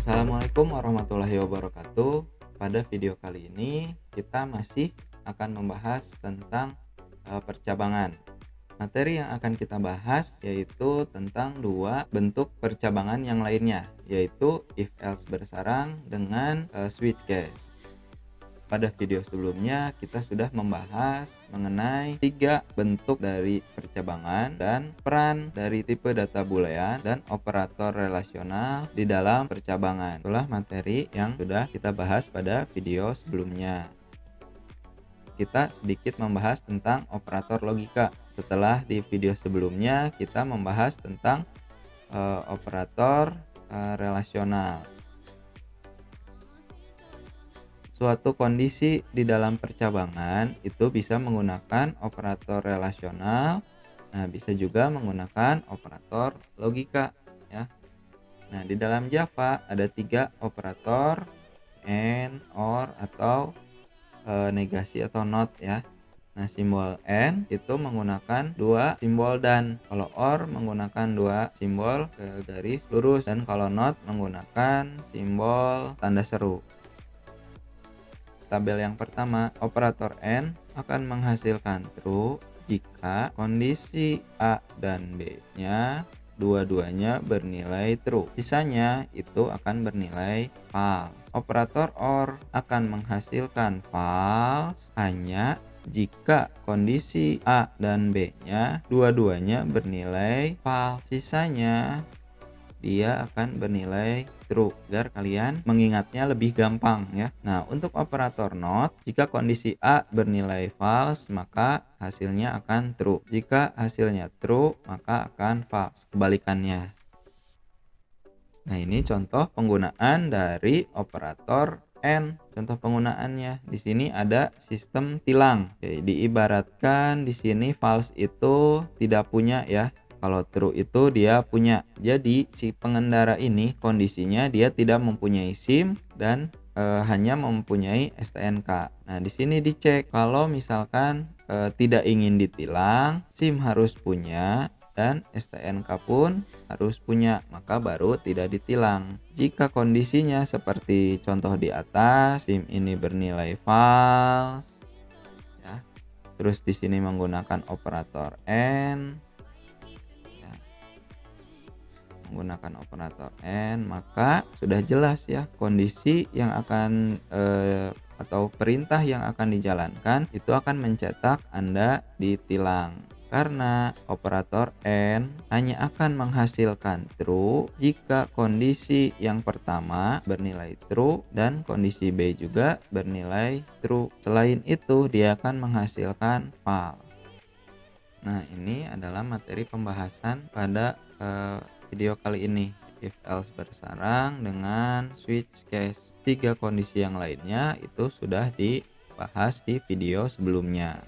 Assalamualaikum warahmatullahi wabarakatuh. Pada video kali ini kita masih akan membahas tentang percabangan. Materi yang akan kita bahas yaitu tentang dua bentuk percabangan yang lainnya, yaitu if else bersarang dengan switch case. Pada video sebelumnya kita sudah membahas mengenai tiga bentuk dari percabangan dan peran dari tipe data boolean dan operator relasional di dalam percabangan. Itulah materi yang sudah kita bahas pada video sebelumnya. Kita sedikit membahas tentang operator logika. Setelah di video sebelumnya kita membahas tentang operator relasional. Suatu kondisi di dalam percabangan itu bisa menggunakan operator relasional, bisa juga menggunakan operator logika ya. Nah, di dalam Java ada tiga operator, and, or, atau negasi atau not ya. Nah, simbol and itu menggunakan dua simbol dan, kalau or menggunakan dua simbol garis lurus, dan kalau not menggunakan simbol tanda seru. Tabel yang pertama, operator and akan menghasilkan true jika kondisi A dan B-nya dua-duanya bernilai true. Sisanya itu akan bernilai false. Operator or akan menghasilkan false hanya jika kondisi A dan B-nya dua-duanya bernilai false. Sisanya dia akan bernilai true, agar kalian mengingatnya lebih gampang ya. Nah, untuk operator not, jika kondisi A bernilai false maka hasilnya akan true. Jika hasilnya true maka akan false, kebalikannya. Nah, ini contoh penggunaan dari operator and. Contoh penggunaannya di sini ada sistem tilang. Jadi diibaratkan di sini false itu tidak punya ya. Kalau true itu dia punya. Jadi si pengendara ini kondisinya dia tidak mempunyai SIM dan hanya mempunyai STNK. Nah, di sini dicek kalau misalkan tidak ingin ditilang, SIM harus punya dan STNK pun harus punya, maka baru tidak ditilang. Jika kondisinya seperti contoh di atas, SIM ini bernilai false ya. Terus di sini menggunakan operator and, menggunakan operator and, maka sudah jelas ya kondisi yang akan atau perintah yang akan dijalankan itu akan mencetak Anda ditilang, karena operator and hanya akan menghasilkan true jika kondisi yang pertama bernilai true dan kondisi B juga bernilai true. Selain itu dia akan menghasilkan false. Nah, ini adalah materi pembahasan pada video kali ini, if else bersarang dengan switch case. Tiga kondisi yang lainnya itu sudah dibahas di video sebelumnya.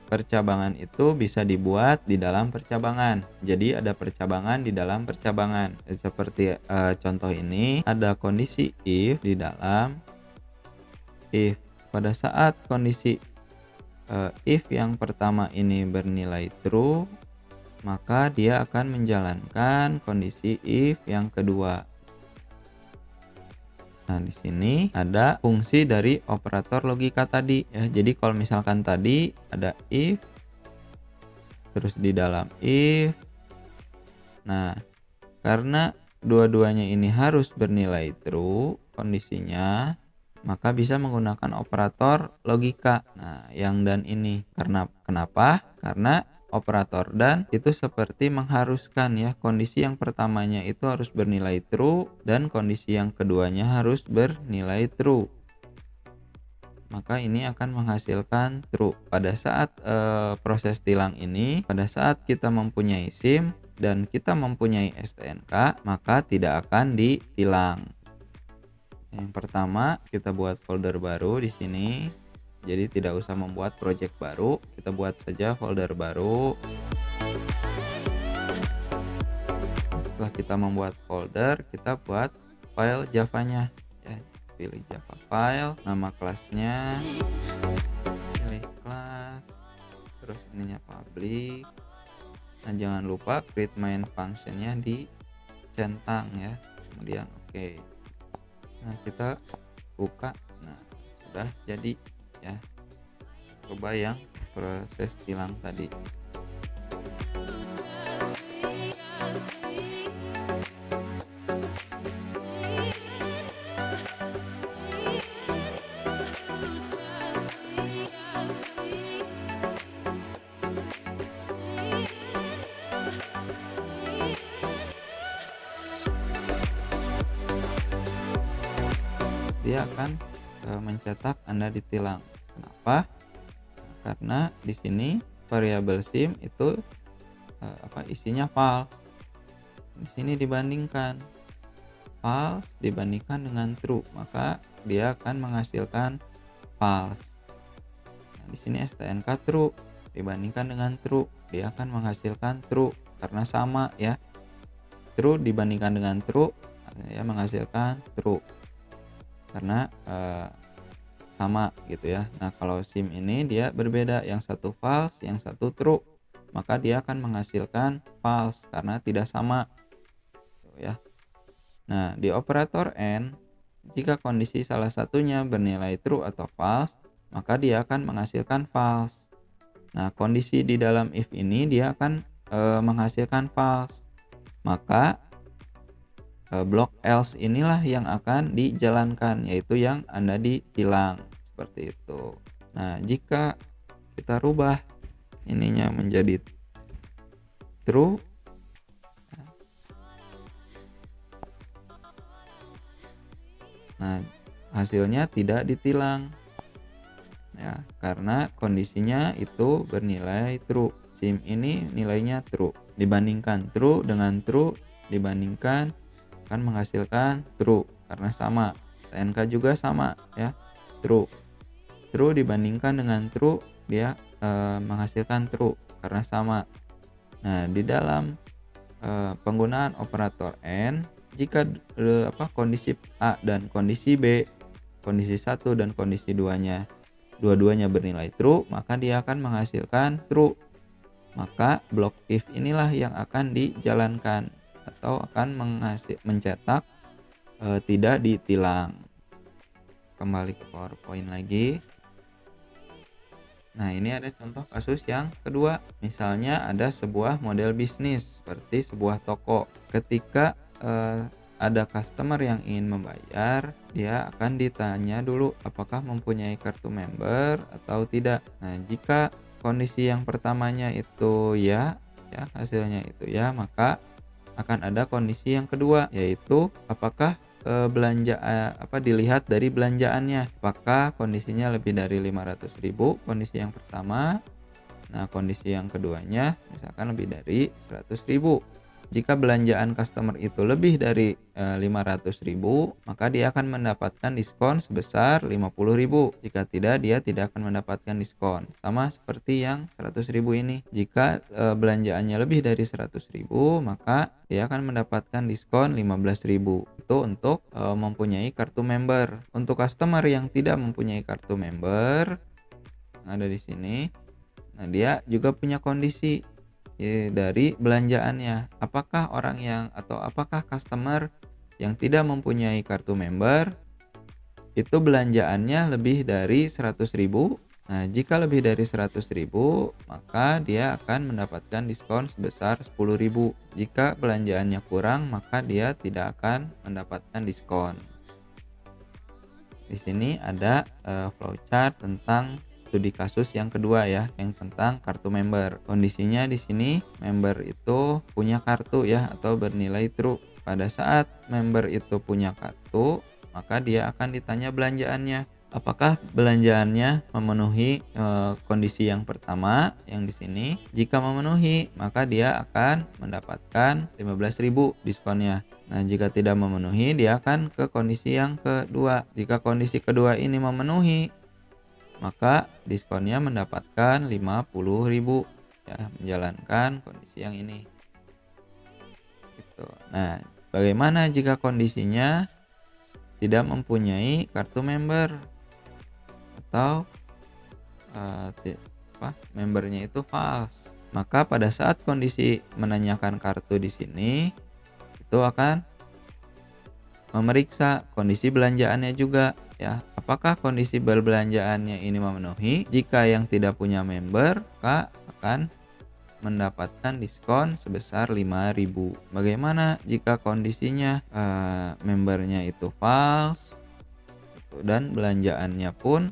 Percabangan itu bisa dibuat di dalam percabangan. Jadi ada percabangan di dalam percabangan. Seperti contoh ini, ada kondisi if di dalam if. Pada saat kondisi if yang pertama ini bernilai true, maka dia akan menjalankan kondisi if yang kedua. Nah, di sini ada fungsi dari operator logika tadi ya. Jadi kalau misalkan tadi ada if, terus di dalam if, nah karena dua-duanya ini harus bernilai true kondisinya, maka bisa menggunakan operator logika. Nah, yang dan ini kenapa? Karena operator dan itu seperti mengharuskan ya, kondisi yang pertamanya itu harus bernilai true dan kondisi yang keduanya harus bernilai true. Maka ini akan menghasilkan true. Pada saat proses tilang ini, pada saat kita mempunyai SIM dan kita mempunyai STNK, maka tidak akan ditilang. Yang pertama, kita buat folder baru di sini. Jadi tidak usah membuat project baru, kita buat saja folder baru. Setelah kita membuat folder, kita buat file Java-nya ya. Pilih Java file, nama kelasnya, pilih kelas, terus ininya public. Nah, jangan lupa create main function-nya dicentang ya. kemudian oke. Nah, kita buka. Nah, sudah jadi ya. Coba yang proses tilang tadi. Dia akan mencetak Anda ditilang. Kenapa? Karena di sini variabel SIM itu isinya false. Di sini dibandingkan false dibandingkan dengan true, maka dia akan menghasilkan false. Nah, di sini STNK true dibandingkan dengan true, dia akan menghasilkan true karena sama ya. True dibandingkan dengan true, dia menghasilkan true karena sama gitu ya. Nah, kalau SIM ini dia berbeda, yang satu false, yang satu true, maka dia akan menghasilkan false karena tidak sama gitu ya. Nah, di operator AND, jika kondisi salah satunya bernilai true atau false, maka dia akan menghasilkan false. Nah, kondisi di dalam if ini dia akan menghasilkan false. Maka blok else inilah yang akan dijalankan, yaitu yang Anda ditilang seperti itu. Nah, jika kita rubah ininya menjadi true, nah hasilnya tidak ditilang ya, karena kondisinya itu bernilai true. SIM ini nilainya true, dibandingkan true dengan true, dibandingkan akan menghasilkan true karena sama. STNK juga sama ya, true. True dibandingkan dengan true, dia menghasilkan true karena sama. Nah, di dalam penggunaan operator AND, jika kondisi A dan kondisi B, kondisi 1 dan kondisi 2-nya dua-duanya bernilai true, maka dia akan menghasilkan true. Maka blok if inilah yang akan dijalankan atau akan mencetak tidak ditilang. Kembali ke PowerPoint lagi. Nah, ini ada contoh kasus yang kedua. Misalnya ada sebuah model bisnis seperti sebuah toko. Ketika ada customer yang ingin membayar, dia akan ditanya dulu apakah mempunyai kartu member atau tidak. Nah, jika kondisi yang pertamanya itu ya hasilnya itu ya, maka akan ada kondisi yang kedua, yaitu apakah dilihat dari belanjaannya, apakah kondisinya lebih dari 500.000 kondisi yang pertama. Nah, kondisi yang keduanya misalkan lebih dari 100.000. Jika belanjaan customer itu lebih dari 500.000, maka dia akan mendapatkan diskon sebesar 50.000. Jika tidak, dia tidak akan mendapatkan diskon. Sama seperti yang 100.000 ini. Jika belanjaannya lebih dari 100.000, maka dia akan mendapatkan diskon 15.000. Itu untuk mempunyai kartu member. Untuk customer yang tidak mempunyai kartu member, ada di sini. Nah, dia juga punya kondisi dari belanjaannya. Apakah apakah customer yang tidak mempunyai kartu member itu belanjaannya lebih dari 100.000? Nah, jika lebih dari 100.000, maka dia akan mendapatkan diskon sebesar 10.000. Jika belanjaannya kurang, maka dia tidak akan mendapatkan diskon. Di sini ada flowchart tentang studi kasus yang kedua ya, yang tentang kartu member. Kondisinya di sini member itu punya kartu ya atau bernilai true. Pada saat member itu punya kartu, maka dia akan ditanya belanjaannya. Apakah belanjaannya memenuhi kondisi yang pertama yang di sini? Jika memenuhi, maka dia akan mendapatkan 15.000 diskonnya. Nah, jika tidak memenuhi, dia akan ke kondisi yang kedua. Jika kondisi kedua ini memenuhi, maka diskonnya mendapatkan 50.000 ya, menjalankan kondisi yang ini. Gitu. Nah, bagaimana jika kondisinya tidak mempunyai kartu member atau membernya itu false? Maka pada saat kondisi menanyakan kartu di sini itu akan memeriksa kondisi belanjaannya juga ya. Apakah kondisi berbelanjaannya ini memenuhi? Jika yang tidak punya member, maka akan mendapatkan diskon sebesar 5.000. Bagaimana jika kondisinya membernya itu false gitu, dan belanjaannya pun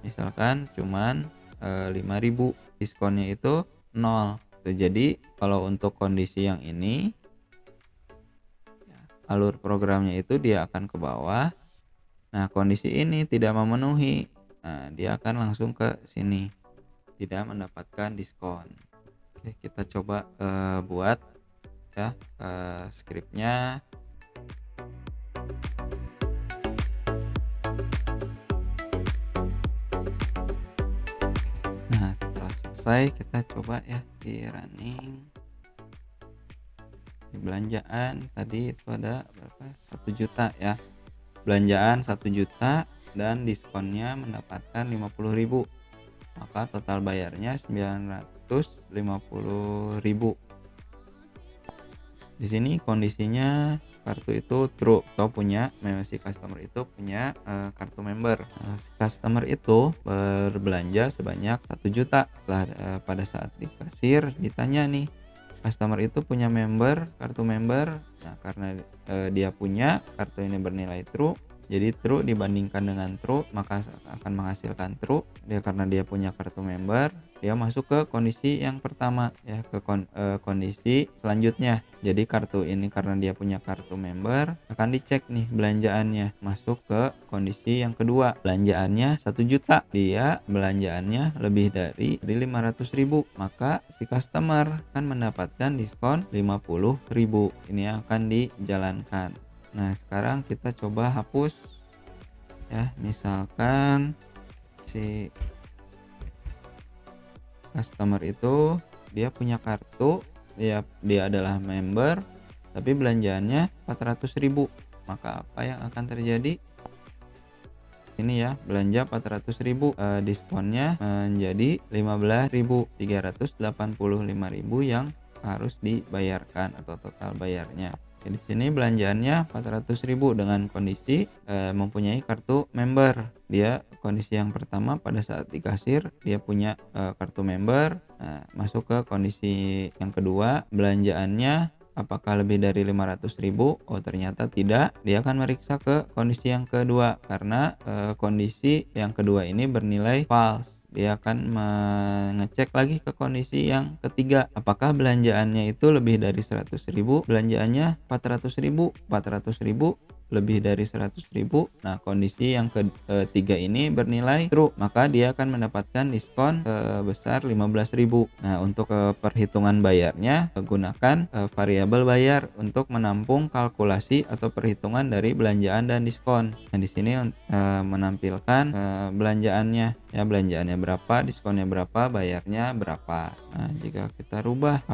misalkan cuman 5.000, diskonnya itu 0 tuh. Jadi kalau untuk kondisi yang ini ya, alur programnya itu dia akan ke bawah. Nah, kondisi ini tidak memenuhi. Nah, dia akan langsung ke sini, tidak mendapatkan diskon. Oke, kita coba buat ya skripnya. Nah, setelah selesai kita coba ya di running. Di belanjaan tadi itu ada berapa? 1 juta ya. Belanjaan 1 juta dan diskonnya mendapatkan 50.000. Maka total bayarnya 950.000. Di sini kondisinya kartu itu true atau punya si customer itu punya kartu member. Si customer itu berbelanja sebanyak 1 juta. Pada saat di kasir ditanya nih, customer itu punya member, kartu member. Nah, karena dia punya kartu ini bernilai true, jadi true dibandingkan dengan true maka akan menghasilkan true. Karena dia punya kartu member, dia masuk ke kondisi yang pertama ya, ke kondisi selanjutnya. Jadi kartu ini karena dia punya kartu member, akan dicek nih belanjaannya, masuk ke kondisi yang kedua. Belanjaannya 1 juta, dia belanjaannya lebih dari 500.000, maka si customer akan mendapatkan diskon 50.000. Ini akan dijalankan. Nah, sekarang kita coba hapus ya. Misalkan si customer itu dia punya kartu, dia adalah member tapi belanjaannya 400.000. Maka apa yang akan terjadi? Ini ya, belanja 400.000, diskonnya menjadi 15.385.000 yang harus dibayarkan atau total bayarnya. Di sini belanjaannya 400.000 dengan kondisi mempunyai kartu member. Dia kondisi yang pertama pada saat di kasir dia punya kartu member. Masuk ke kondisi yang kedua, belanjaannya apakah lebih dari 500.000? Oh, ternyata tidak. Dia akan meriksa ke kondisi yang kedua karena kondisi yang kedua ini bernilai false. Dia akan mengecek lagi ke kondisi yang ketiga, apakah belanjaannya itu lebih dari 100.000, belanjaannya 400.000 lebih dari 100.000. Nah, kondisi yang ketiga ini bernilai true, maka dia akan mendapatkan diskon sebesar 15.000. Nah, untuk perhitungan bayarnya gunakan variabel bayar untuk menampung kalkulasi atau perhitungan dari belanjaan dan diskon. Nah, di sini menampilkan belanjaannya ya, belanjaannya berapa, diskonnya berapa, bayarnya berapa. Nah, jika kita rubah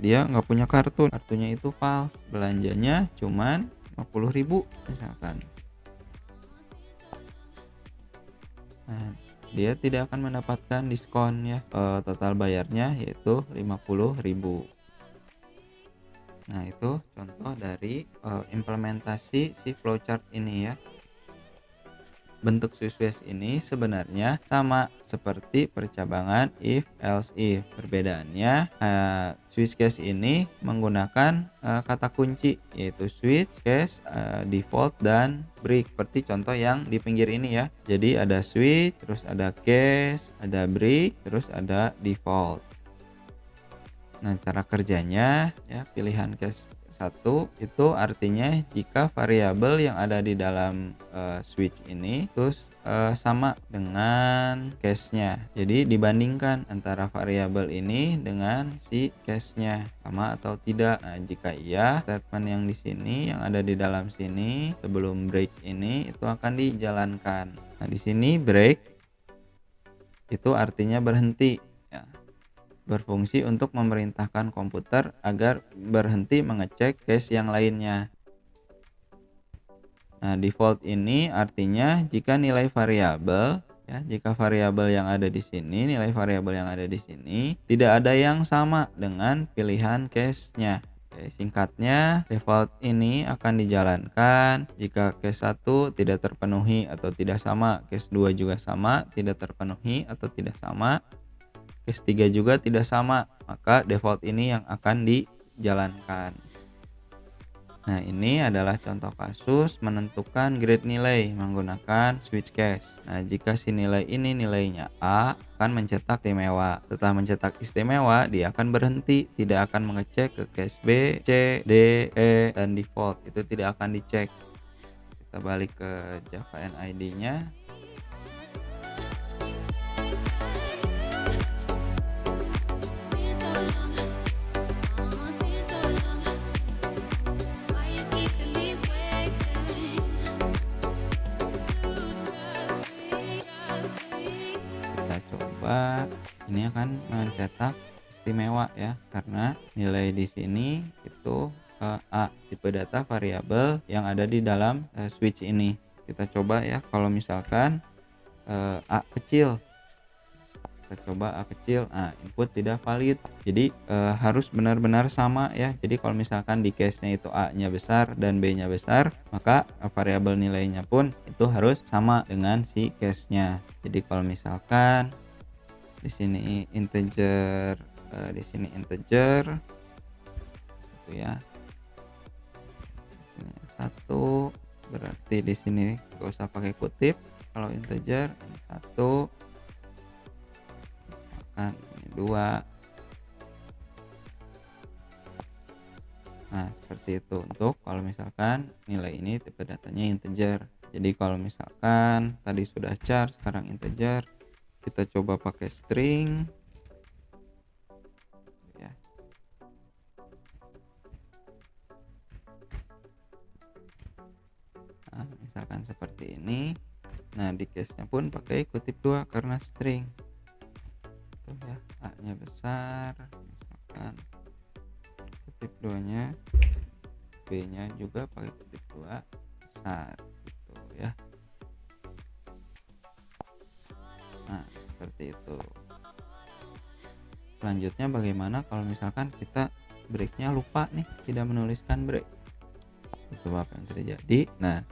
dia nggak punya kartu, kartunya itu false, belanjanya cuman 50.000 misalkan. Nah, dia tidak akan mendapatkan diskon ya. Total bayarnya yaitu 50.000. Nah, itu contoh dari implementasi si flowchart ini ya. Bentuk switch case ini sebenarnya sama seperti percabangan if else if. Perbedaannya switch case ini menggunakan kata kunci yaitu switch case, default dan break, seperti contoh yang di pinggir ini ya. Jadi ada switch, terus ada case, ada break, terus ada default. Nah, cara kerjanya ya, pilihan case 1 itu artinya jika variabel yang ada di dalam switch ini terus sama dengan case-nya. Jadi dibandingkan antara variabel ini dengan si case-nya sama atau tidak. Nah, jika iya, statement yang di sini yang ada di dalam sini sebelum break ini itu akan dijalankan. Nah, di sini break itu artinya berhenti ya, berfungsi untuk memerintahkan komputer agar berhenti mengecek case yang lainnya. Nah, default ini artinya jika nilai variabel ya, jika variabel yang ada di sini, nilai variabel yang ada di sini tidak ada yang sama dengan pilihan case-nya. Oke, singkatnya, default ini akan dijalankan jika case 1 tidak terpenuhi atau tidak sama, case 2 juga sama, tidak terpenuhi atau tidak sama, case 3 juga tidak sama, maka default ini yang akan dijalankan. Nah, ini adalah contoh kasus menentukan grade nilai menggunakan switch case. Nah, jika si nilai ini nilainya A, akan mencetak istimewa. Setelah mencetak istimewa, dia akan berhenti, tidak akan mengecek ke case B, C, D, E, dan default. Itu tidak akan dicek. Kita balik ke Java NID-nya. Kita coba, ini akan mencetak istimewa ya, karena nilai di sini itu A, tipe data variabel yang ada di dalam switch ini. Kita coba ya, kalau misalkan A kecil, kita coba A kecil, nah input tidak valid. Jadi harus benar-benar sama ya. Jadi kalau misalkan di case-nya itu A-nya besar dan B-nya besar, maka variabel nilainya pun itu harus sama dengan si case-nya. Jadi kalau misalkan di sini integer, di sini integer gitu ya. Ini 1, berarti di sini nggak usah pakai kutip. Kalau integer 1, misalkan ini 2. Nah, seperti itu untuk kalau misalkan nilai ini tipe datanya integer. Jadi kalau misalkan tadi sudah char, sekarang integer, kita coba pakai string ya. Nah, misalkan seperti ini. Nah, di case-nya pun pakai kutip 2 karena string. Tuh ya, A-nya besar, misalkan kutip 2-nya, B-nya juga pakai kutip 2 besar gitu ya. Nah, seperti itu. Selanjutnya bagaimana kalau misalkan kita breaknya lupa nih, tidak menuliskan break. Itu apa yang terjadi? Nah,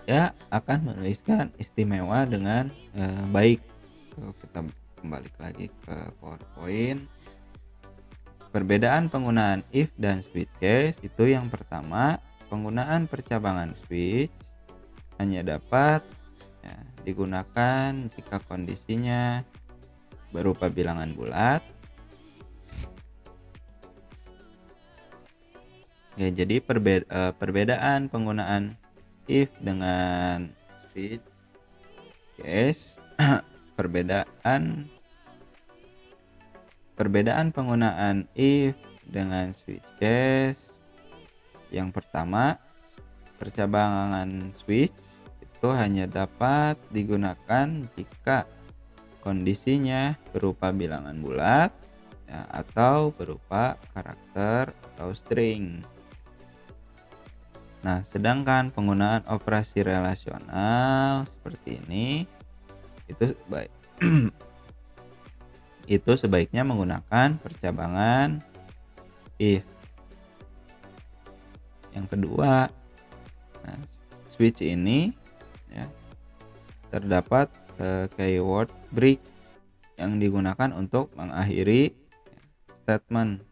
ya akan menuliskan istimewa dengan baik. Kita kembali lagi ke PowerPoint. Perbedaan penggunaan if dan switch case itu yang pertama, penggunaan percabangan switch hanya dapat ya, digunakan jika kondisinya berupa bilangan bulat. Ya, jadi perbedaan penggunaan if dengan switch case perbedaan penggunaan if dengan switch case, yang pertama, percabangan switch itu hanya dapat digunakan jika kondisinya berupa bilangan bulat ya, atau berupa karakter atau string. Nah, sedangkan penggunaan operasi relasional seperti ini itu baik itu sebaiknya menggunakan percabangan if. Yang kedua, nah, switch ini ya, terdapat keyword break yang digunakan untuk mengakhiri statement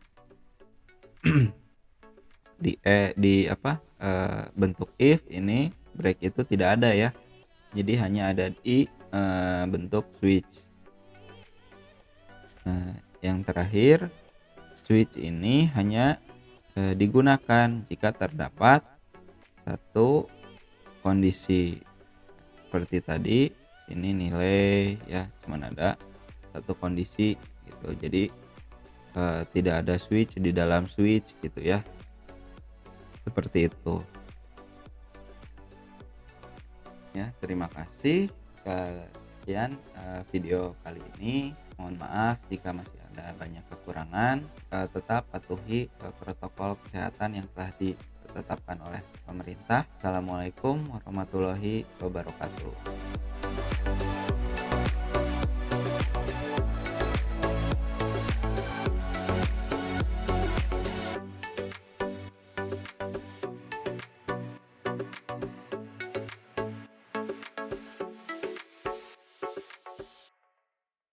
bentuk if ini break itu tidak ada ya. Jadi hanya ada di bentuk switch. Nah, yang terakhir, switch ini hanya digunakan jika terdapat satu kondisi. Seperti tadi, sini nilai ya cuman ada satu kondisi gitu. Jadi tidak ada switch di dalam switch gitu ya. Seperti itu. Ya, terima kasih. Sekian video kali ini. Mohon maaf jika masih ada banyak kekurangan. Tetap patuhi protokol kesehatan yang telah ditetapkan oleh pemerintah. Assalamualaikum warahmatullahi wabarakatuh.